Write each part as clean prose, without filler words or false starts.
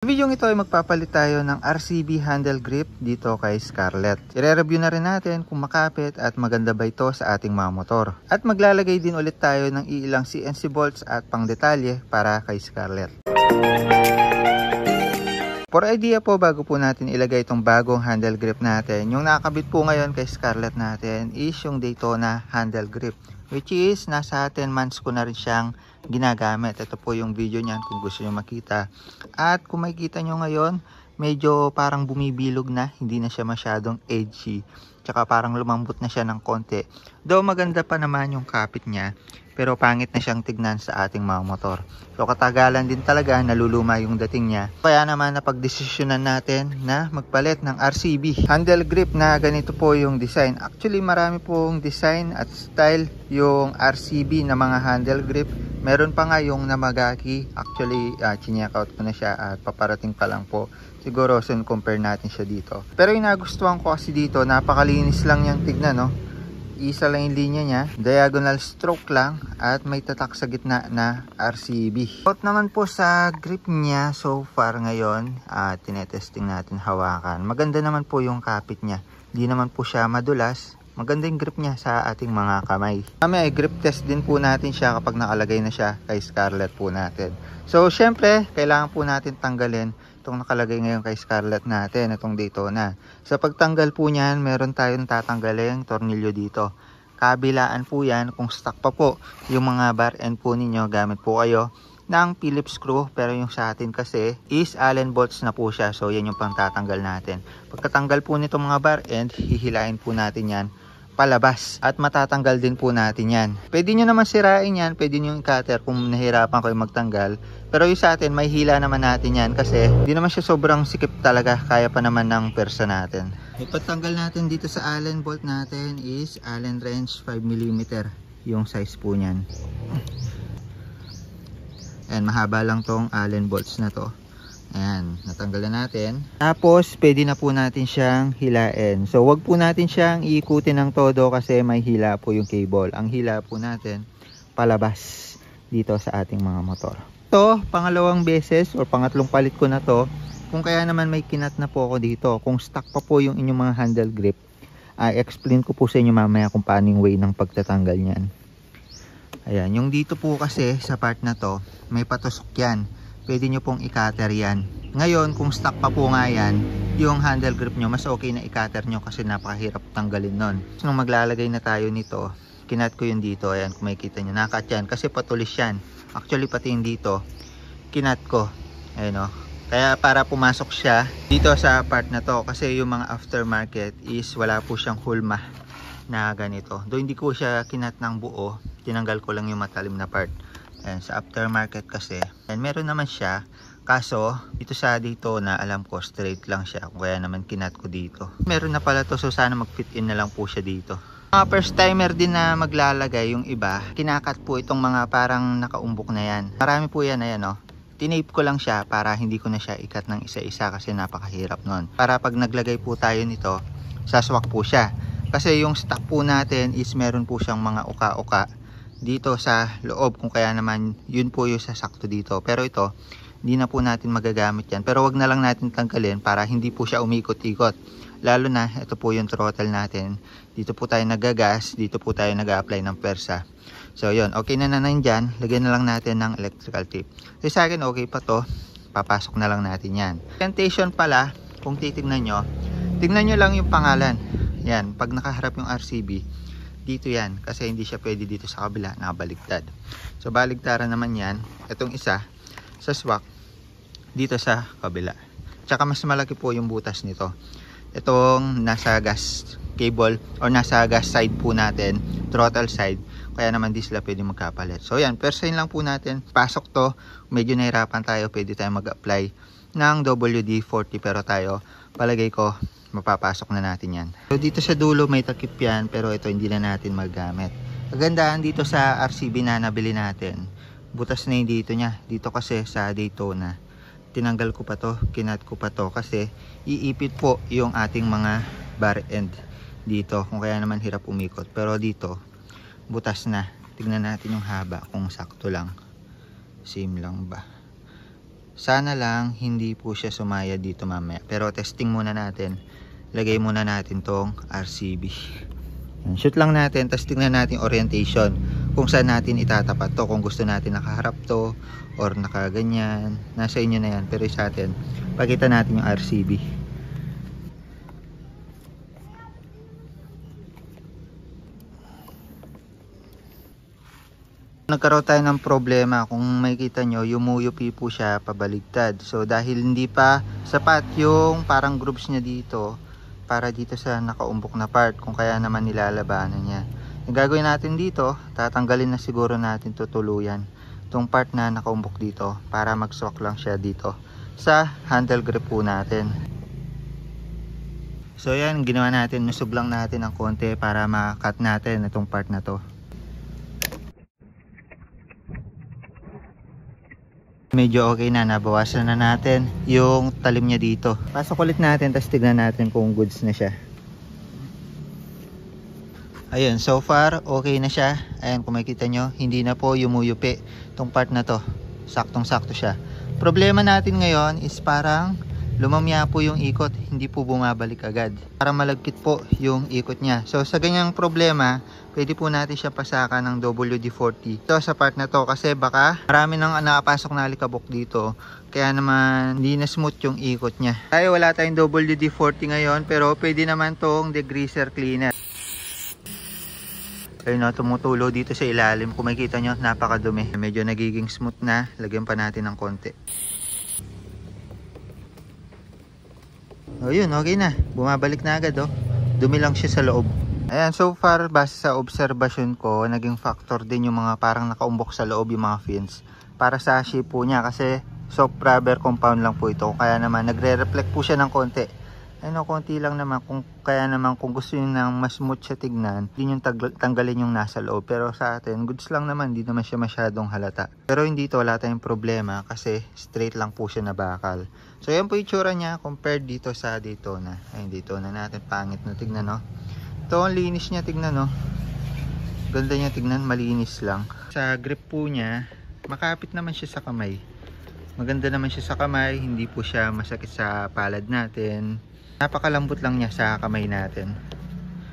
Sa video ito ay magpapalit tayo ng RCB handle grip dito kay Scarlett. I-review na rin natin kung makapit at maganda ba ito sa ating mga motor. At maglalagay din ulit tayo ng ilang CNC bolts at pangdetalye para kay Scarlett. For idea po, bago po natin ilagay itong bagong handle grip natin, yung nakakabit po ngayon kay Scarlett natin is yung Daytona handle grip. Which is, nasa 10 months ko na rin siyang ginagamit. Ito po yung video niyan kung gusto nyo makita. At kung makikita nyo ngayon, medyo parang bumibilog na. Hindi na siya masyadong edgy. Tsaka parang lumambot na siya ng konti. Though maganda pa naman yung kapit niya, pero pangit na siyang tignan sa ating mga motor. So katagalan din talaga, naluluma yung dating niya. Kaya naman napagdesisyonan natin na magpalit ng RCB handle grip na ganito po yung design. Actually marami pong design at style yung RCB na mga handle grip. Meron pa nga yung Namagaki. Actually chineck out ko na siya at paparating pa lang po. Siguro soon compare natin siya dito. Pero yung nagustuhan ko kasi dito, napakalinis lang yung tignan, no? Isa lang yung linya niya, diagonal stroke lang at may tatak sa gitna na RCB. About naman po sa grip niya so far ngayon, tinetesting natin hawakan. Maganda naman po yung kapit niya. Di naman po siya madulas. Maganda yung grip niya sa ating mga kamay. Kami ay grip test din po natin siya kapag nakalagay na siya kay Scarlett po natin. So syempre, kailangan po natin tanggalin itong nakalagay ngayon kay Scarlett natin, itong Daytona. Sa pagtanggal po niyan, meron tayong tatanggalin tornilyo dito. Kabilaan po yan, kung stuck pa po yung mga bar end po ninyo, gamit po kayo ng Phillips screw. Pero yung sa atin kasi is Allen bolts na po siya. So yan yung pang tatanggal natin. Pagkatanggal po nito mga bar end, hihilain po natin yan palabas at matatanggal din po natin yan. Pwede nyo naman sirain yan, pwede nyo yung cutter kung nahirapan kayo magtanggal. Pero yung sa atin, may hila naman natin yan kasi di naman siya sobrang sikip talaga, kaya pa naman ng persa natin. Ipatanggal natin dito sa Allen bolt natin is Allen wrench 5mm yung size po nyan. Ayan, mahaba lang tong Allen bolts na to. Ayan, natanggal na natin. Tapos, pwede na po natin siyang hilain. So, wag po natin siyang iikutin ng todo kasi may hila po yung cable. Ang hila po natin, palabas dito sa ating mga motor. Ito, pangalawang beses or pangatlong palit ko na to. Kung kaya naman may kinat na po ako dito. Kung stuck pa po yung inyong mga handle grip, explain ko po sa inyo mamaya kung paano yung way ng pagtatanggal niyan. Ayan, yung dito po kasi sa part na to, may patusok yan. Pwede nyo pong i-cutter yan. Ngayon, kung stuck pa po nga yan, yung handle grip nyo, mas okay na i-cutter nyo kasi napakahirap tanggalin nun. So, nung maglalagay na tayo nito, kinat ko yun dito. Ayan, kung makikita nyo, nakat yan kasi patulis yan. Actually, pati yung dito, kinat ko. Ayan o. Kaya para pumasok siya dito sa part na to, kasi yung mga aftermarket is wala po siyang hulma na ganito. Doon hindi ko siya kinat ng buo, tinanggal ko lang yung matalim na part. Ayan, sa aftermarket kasi ayan, meron naman siya, kaso dito sa Daytona alam ko straight lang siya, kaya naman kinat ko dito. Meron na pala to, so sana mag fit in na lang po siya dito. Mga first timer din na maglalagay, yung iba kinakat po itong mga parang nakaumbok na yan. Marami po yan, ayan o. Tinape ko lang siya para hindi ko na siya ikat ng isa-isa kasi napakahirap nun. Para pag naglagay po tayo nito, saswak po siya. Kasi yung stock po natin is meron po siyang mga uka-uka dito sa loob, kung kaya naman yun po yung sasakto dito. Pero ito, hindi na po natin magagamit yan. Pero wag na lang natin tanggalin para hindi po siya umikot-ikot. Lalo na, ito po yung throttle natin. Dito po tayo nagagas, dito po tayo nag-apply ng persa. So yun, okay na dyan. Lagyan na lang natin ng electrical tape. So sa akin okay pa to, papasok na lang natin yan. Orientation pala, kung titignan nyo, tignan nyo lang yung pangalan. Yan, pag nakaharap yung RCB, dito yan, kasi hindi siya pwede dito sa kabila, nakabaligtad. So baligtaran naman yan, itong isa sa swak dito sa kabila. Tsaka mas malaki po yung butas nito. Itong nasa gas cable or nasa gas side po natin, throttle side, kaya naman di sila pwede magkapalit. So yan, persain lang po natin. Pasok to, medyo nahirapan tayo, pwede tayo mag-apply ng WD-40, pero tayo, palagay ko mapapasok na natin yan. So dito sa dulo may takip yan, pero ito hindi na natin magamit. Kagandahan dito sa RCB na nabili natin, butas na yung dito niya. Dito kasi sa Daytona, tinanggal ko pa to, kinat ko pa to kasi iipit po yung ating mga bar end dito, kung kaya naman hirap umikot. Pero dito butas na. Tignan natin yung haba kung sakto lang, same lang ba. Sana lang hindi po siya sumaya dito mamaya. Pero testing muna natin. Lagay muna natin tong RCB. Shoot lang natin, tapos tingnan natin orientation. Kung saan natin itatapat to. Kung gusto natin nakaharap to or nakaganyan. Nasa inyo na yan. Pero sa atin, pakita natin yung RCB. Nagkaroon tayo ng problema. Kung makikita nyo, yumuyupi po siya pabaligtad. So dahil hindi pa sapat yung parang groups niya dito para dito sa nakaumbok na part, kung kaya naman nilalabanan niya. Yung gagawin natin dito, tatanggalin na siguro natin tutuluyan itong part na nakaumbok dito para mag-swak lang siya dito sa handle grip po natin. So yan, ginawa natin, nusog lang natin ng konti para ma-cut natin itong part na to. Medyo okay na, nabawasan na natin yung talim niya dito. Pasok ulit natin, tapos tignan natin kung goods na siya. Ayun, so far okay na siya. Ayun, kung makikita nyo, hindi na po yumuyupi itong part na to. Saktong sakto siya. Problema natin ngayon is parang lumamya po yung ikot, hindi po bumabalik agad. Para malagkit po yung ikot niya. So sa ganyang problema, pwede po natin siya pasakan ng WD-40. Ito sa part na to kasi baka marami nang nakapasok na alikabok dito. Kaya naman hindi na smooth yung ikot niya. Tayo wala tayong WD-40 ngayon, pero pwede naman tong degreaser cleaner. Ayun na, tumutulo dito sa ilalim. Kung makikita nyo, napakadumi. Medyo nagiging smooth na. Lagyan pa natin ng konti. O yun, okay na. Bumabalik na agad, oh. Dumi lang siya sa loob. Ayan, so far, base sa observation ko, naging factor din yung mga parang nakaumbok sa loob yung mga fins. Para sa shape po niya, kasi soft rubber compound lang po ito. Kaya naman, nagre-reflect po siya ng konti. Ayun, konti lang naman. Kaya naman, kung gusto nyo nang mas smooth siya tignan, hindi nyo tanggalin yung nasa loob. Pero sa atin, goods lang naman. Hindi naman siya masyadong halata. Pero hindi to, wala tayong problema kasi straight lang po siya na bakal. So, yan po yung itsura niya compared dito sa Daytona. Ayun, Daytona natin. Pangit na tignan, no? Ito, ang linis niya tignan, no? Ganda niya tignan, malinis lang. Sa grip po niya, makapit naman siya sa kamay. Maganda naman siya sa kamay. Hindi po siya masakit sa palad natin. Napakalambot lang niya sa kamay natin.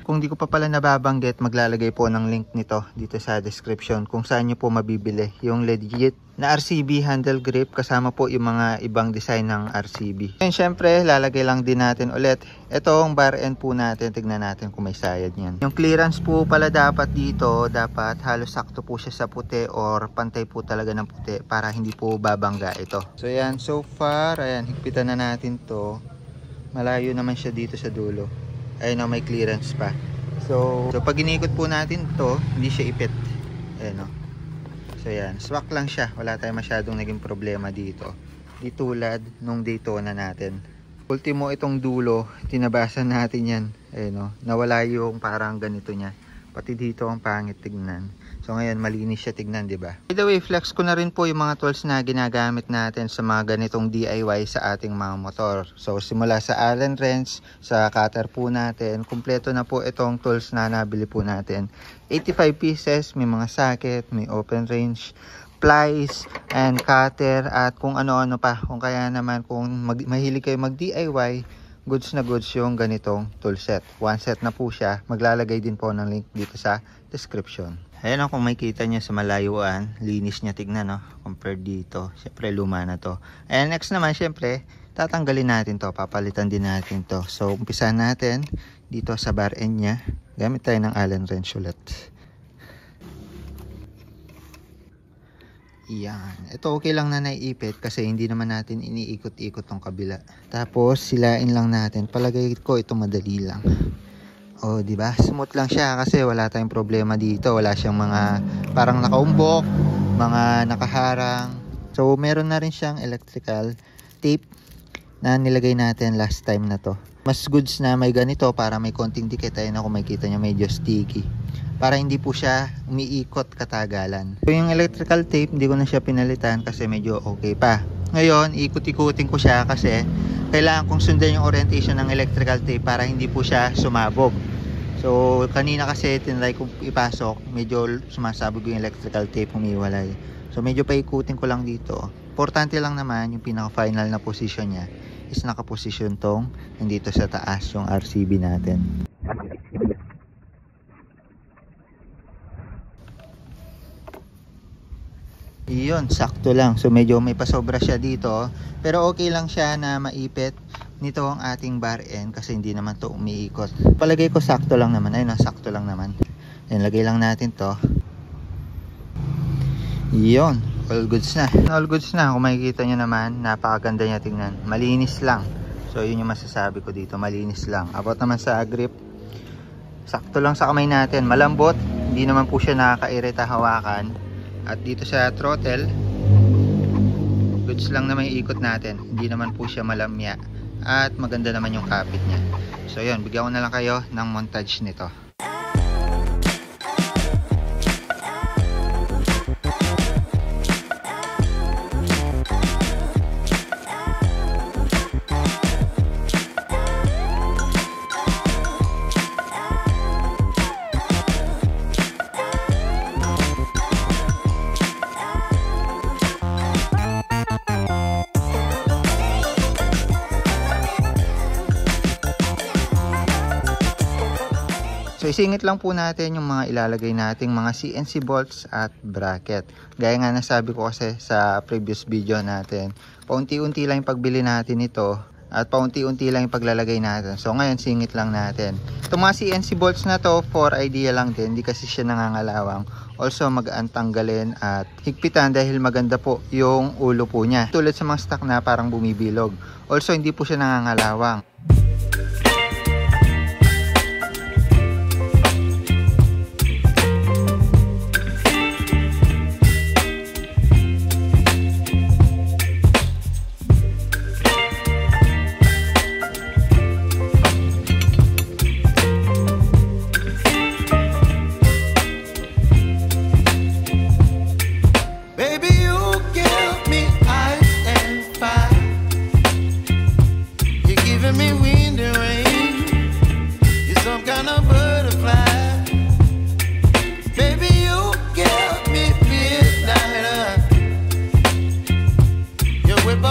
Kung di ko pa pala nababanggit, maglalagay po ng link nito dito sa description kung saan nyo po mabibili yung legit na RCB handle grip kasama po yung mga ibang design ng RCB. And syempre, lalagay lang din natin ulit itong bar end po natin. Tignan natin kung may sayad yan. Yung clearance po pala dapat dito, dapat halos sakto po siya sa puti or pantay po talaga ng puti para hindi po babangga ito. So yan, so far, ayan, higpitan na natin to. Malayo naman siya dito sa dulo. Ayun o, may clearance pa. So pag inikot po natin to, hindi siya ipit. Ayun o. So yan, swak lang siya. Wala tayong masyadong naging problema dito. Di tulad nung Daytona natin. Ultimo itong dulo, tinabasan natin yan. Ayun o, nawala yung parang ganito niya. Pati dito ang pangit tignan. So ngayon malinis siya tignan, di ba? By the way, flex ko na rin po yung mga tools na ginagamit natin sa mga ganitong DIY sa ating mga motor. So simula sa Allen wrench, sa cutter po natin, kumpleto na po itong tools na nabili po natin. 85 pieces, may mga socket, may open range, plies, and cutter, at kung ano-ano pa. Kung kaya naman, kung mahilig kayo mag DIY, goods na goods yung ganitong tool set. One set na po siya. Maglalagay din po ng link dito sa description. Ayan o, kung makikita nyo sa malayuan, linis niya tignan, no? Compared dito. Siyempre luma na to. And next naman, siyempre, tatanggalin natin to. Papalitan din natin to. So umpisa natin dito sa bar end niya. Gamit tayo ng Allen wrench ulit. Yan. Ito okay lang na naiipit kasi hindi naman natin iniikot-ikot tong kabila. Tapos silain lang natin. Palagay ko ito madali lang. Oh, di ba? Smooth lang siya kasi wala tayong problema dito. Wala siyang mga parang nakaumbok, mga nakaharang. So meron na rin siyang electrical tape na nilagay natin last time na to. Mas goods na may ganito para may konting dikit. Ayun na, kung makikita nyo, medyo sticky. Para hindi po siya umiikot katagalan. So yung electrical tape, hindi ko na siya pinalitan kasi medyo okay pa. Ngayon, ikot-ikutin ko siya kasi kailangan kong sundan yung orientation ng electrical tape para hindi po siya sumabog. So kanina kasi tinry ko ipasok, medyo sumasabog yung electrical tape, humiwalay. So medyo paikutin ko lang dito Importante lang naman yung pinaka-final na position niya is nakaposisyon tong nandito sa taas yung RCB natin. Iyon, sakto lang. So medyo may pasobra siya dito, pero okay lang siya na maipit nito ang ating bar end kasi hindi naman to umiikot. Palagay ko sakto lang naman. Ayun, sakto lang naman. Ayan, lagay lang natin to. Iyon, all goods na. All goods na. Kung makikita nyo naman, napakaganda niya tingnan. Malinis lang. So yun yung masasabi ko dito, malinis lang. About naman sa grip, sakto lang sa kamay natin. Malambot, hindi naman po siya nakakairita hawakan. At dito sa throttle, goods lang na may ikot natin. Hindi naman po siya malamya. At maganda naman yung kapit niya. So yun, bigyan ko na lang kayo ng montage nito. So isingit lang po natin yung mga ilalagay nating mga CNC bolts at bracket. Gaya nga nasabi ko kasi sa previous video natin, paunti-unti lang yung pagbili natin ito at paunti-unti lang yung paglalagay natin. So ngayon singit lang natin. Itong mga CNC bolts na to for idea lang din, hindi kasi siya nangangalawang. Also magaan tanggalin at higpitan dahil maganda po yung ulo po niya. Tulad sa mga stock na parang bumibilog. Also hindi po siya nangangalawang.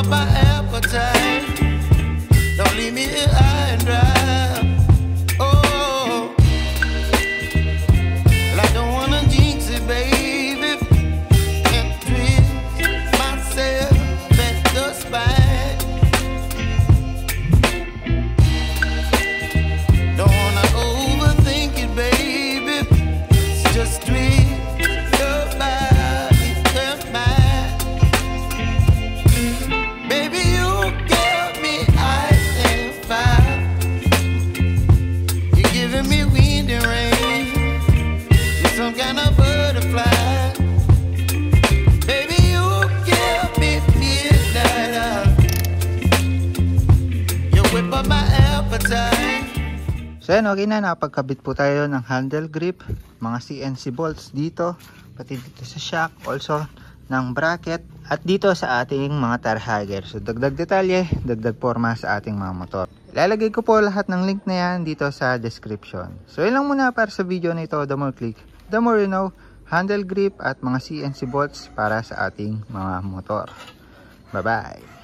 My appetite, don't leave me here high and dry. Oh, well, I don't wanna jinx it, baby, and twist myself at the spine. Don't wanna overthink it, baby. It's just twist your body and mine. So yan, okay na, nakapagkabit po tayo ng handle grip, mga CNC bolts dito, pati dito sa shock, also ng bracket, at dito sa ating mga tire hugger. So dagdag detalye, dagdag forma sa ating mga motor. Ilalagay ko po lahat ng link na yan dito sa description. So yun lang muna para sa video na ito. The more click, the more you know, handle grip at mga CNC bolts para sa ating mga motor. Bye bye!